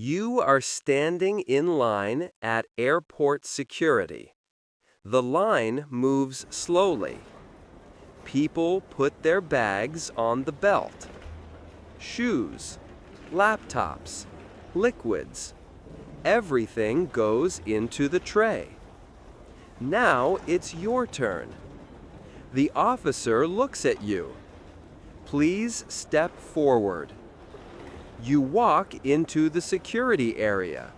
You are standing in line at airport security. The line moves slowly. People put their bags on the belt. Shoes, laptops, liquids. Everything goes into the tray. Now it's your turn. The officer looks at you. Please step forward. You walk into the security area.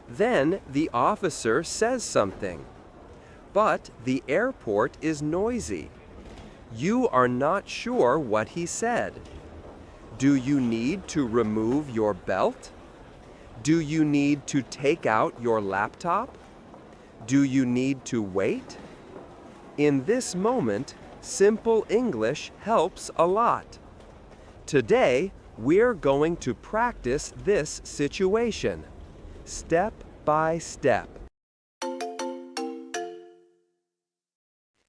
Then the officer says something. But the airport is noisy. You are not sure what he said. Do you need to remove your belt? Do you need to take out your laptop? Do you need to wait? In this moment, simple English helps a lot. Today, we're going to practice this situation, step by step.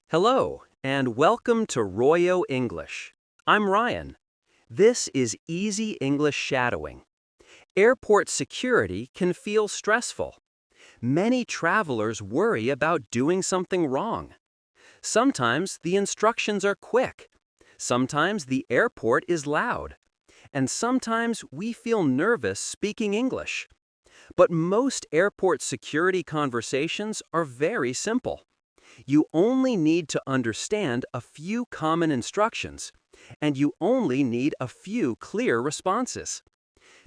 Hello, and welcome to Royo English. I'm Ryan. This is Easy English Shadowing. Airport security can feel stressful. Many travelers worry about doing something wrong. Sometimes the instructions are quick. Sometimes the airport is loud. And sometimes we feel nervous speaking English. But most airport security conversations are very simple. You only need to understand a few common instructions, and you only need a few clear responses.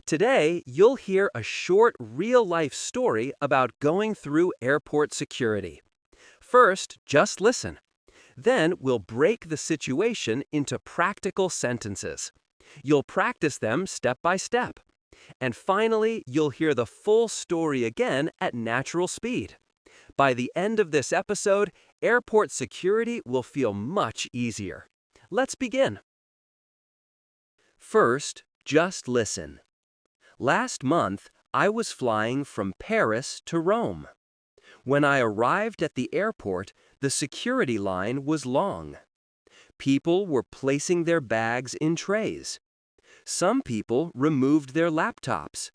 Today, you'll hear a short, real-life story about going through airport security. First, just listen. Then we'll break the situation into practical sentences. You'll practice them step by step. And finally, you'll hear the full story again at natural speed. By the end of this episode, airport security will feel much easier. Let's begin. First, just listen. Last month, I was flying from Paris to Rome. When I arrived at the airport, the security line was long. People were placing their bags in trays. Some people removed their laptops.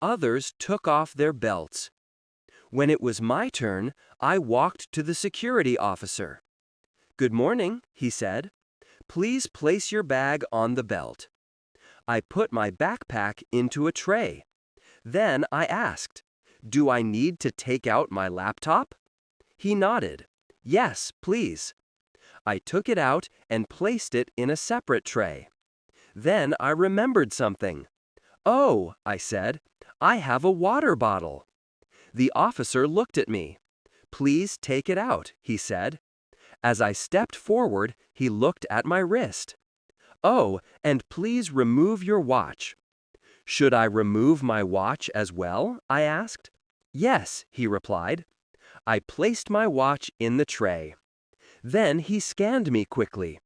Others took off their belts. When it was my turn, I walked to the security officer. "Good morning," he said. "Please place your bag on the belt." I put my backpack into a tray. Then I asked, "Do I need to take out my laptop?" He nodded. "Yes, please." I took it out and placed it in a separate tray. Then I remembered something. "Oh," I said, "I have a water bottle." The officer looked at me. "Please take it out," he said. As I stepped forward, he looked at my wrist. "Oh, and please remove your watch." "Should I remove my watch as well?" I asked. "Yes," he replied. I placed my watch in the tray. Then he scanned me quickly.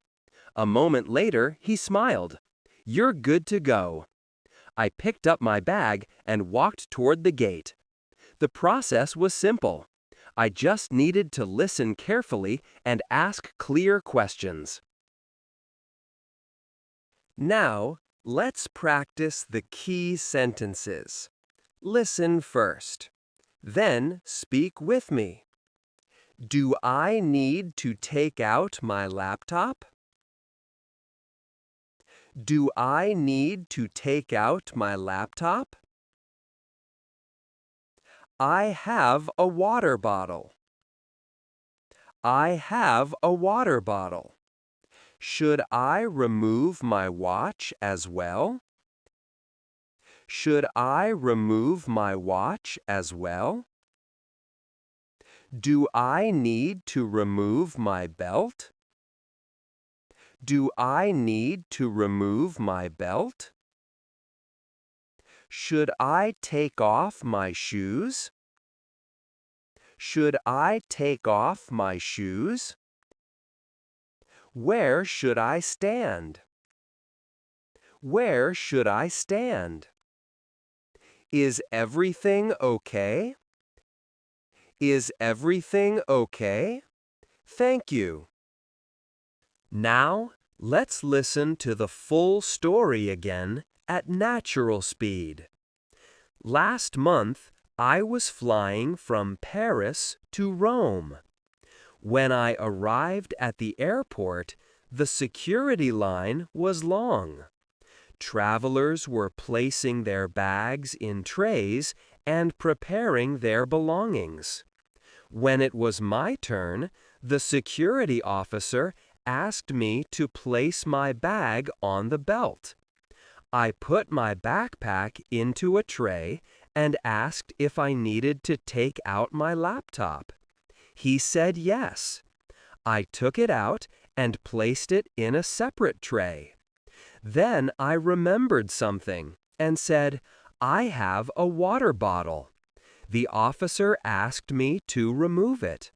A moment later, he smiled. "You're good to go." I picked up my bag and walked toward the gate. The process was simple. I just needed to listen carefully and ask clear questions. Now, let's practice the key sentences. Listen first. Then speak with me. Do I need to take out my laptop? Do I need to take out my laptop? I have a water bottle. I have a water bottle. Should I remove my watch as well? Should I remove my watch as well? Do I need to remove my belt? Do I need to remove my belt? Should I take off my shoes? Should I take off my shoes? Where should I stand? Where should I stand? Is everything okay? Is everything okay? Thank you. Now, let's listen to the full story again at natural speed. Last month, I was flying from Paris to Rome. When I arrived at the airport, the security line was long. Travelers were placing their bags in trays and preparing their belongings. When it was my turn, the security officer asked me to place my bag on the belt. I put my backpack into a tray and asked if I needed to take out my laptop. He said yes. I took it out and placed it in a separate tray. Then I remembered something and said, "I have a water bottle." The officer asked me to remove it.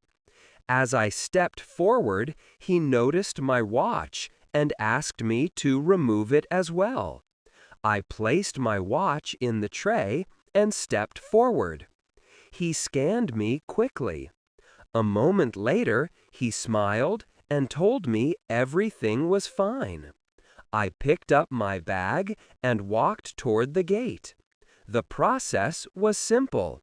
As I stepped forward, he noticed my watch and asked me to remove it as well. I placed my watch in the tray and stepped forward. He scanned me quickly. A moment later, he smiled and told me everything was fine. I picked up my bag and walked toward the gate. The process was simple.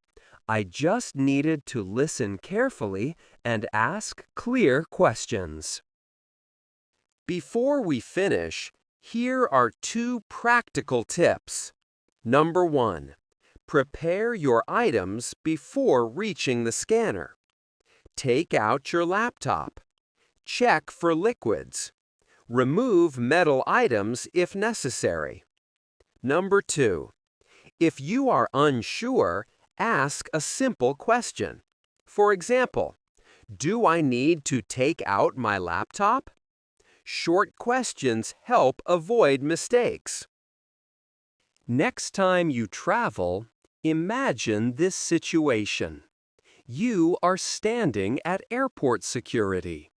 I just needed to listen carefully and ask clear questions. Before we finish, here are 2 practical tips. Number 1. Prepare your items before reaching the scanner. Take out your laptop. Check for liquids. Remove metal items if necessary. Number 2. If you are unsure, ask a simple question. For example, do I need to take out my laptop? Short questions help avoid mistakes. Next time you travel, imagine this situation. You are standing at airport security.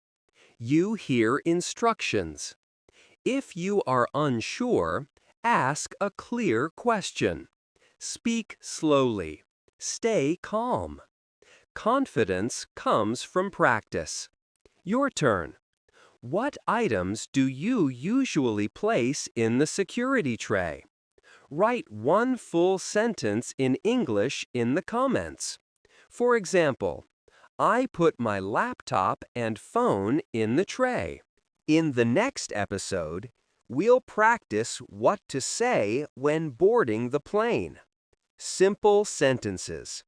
You hear instructions. If you are unsure, ask a clear question. Speak slowly. Stay calm. Confidence comes from practice. Your turn. What items do you usually place in the security tray? Write one full sentence in English in the comments. For example, I put my laptop and phone in the tray. In the next episode, we'll practice what to say when boarding the plane. Simple sentences.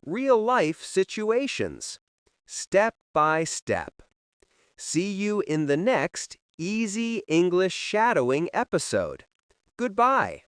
Real-life situations. Step by step. See you in the next Easy English Shadowing episode. Goodbye.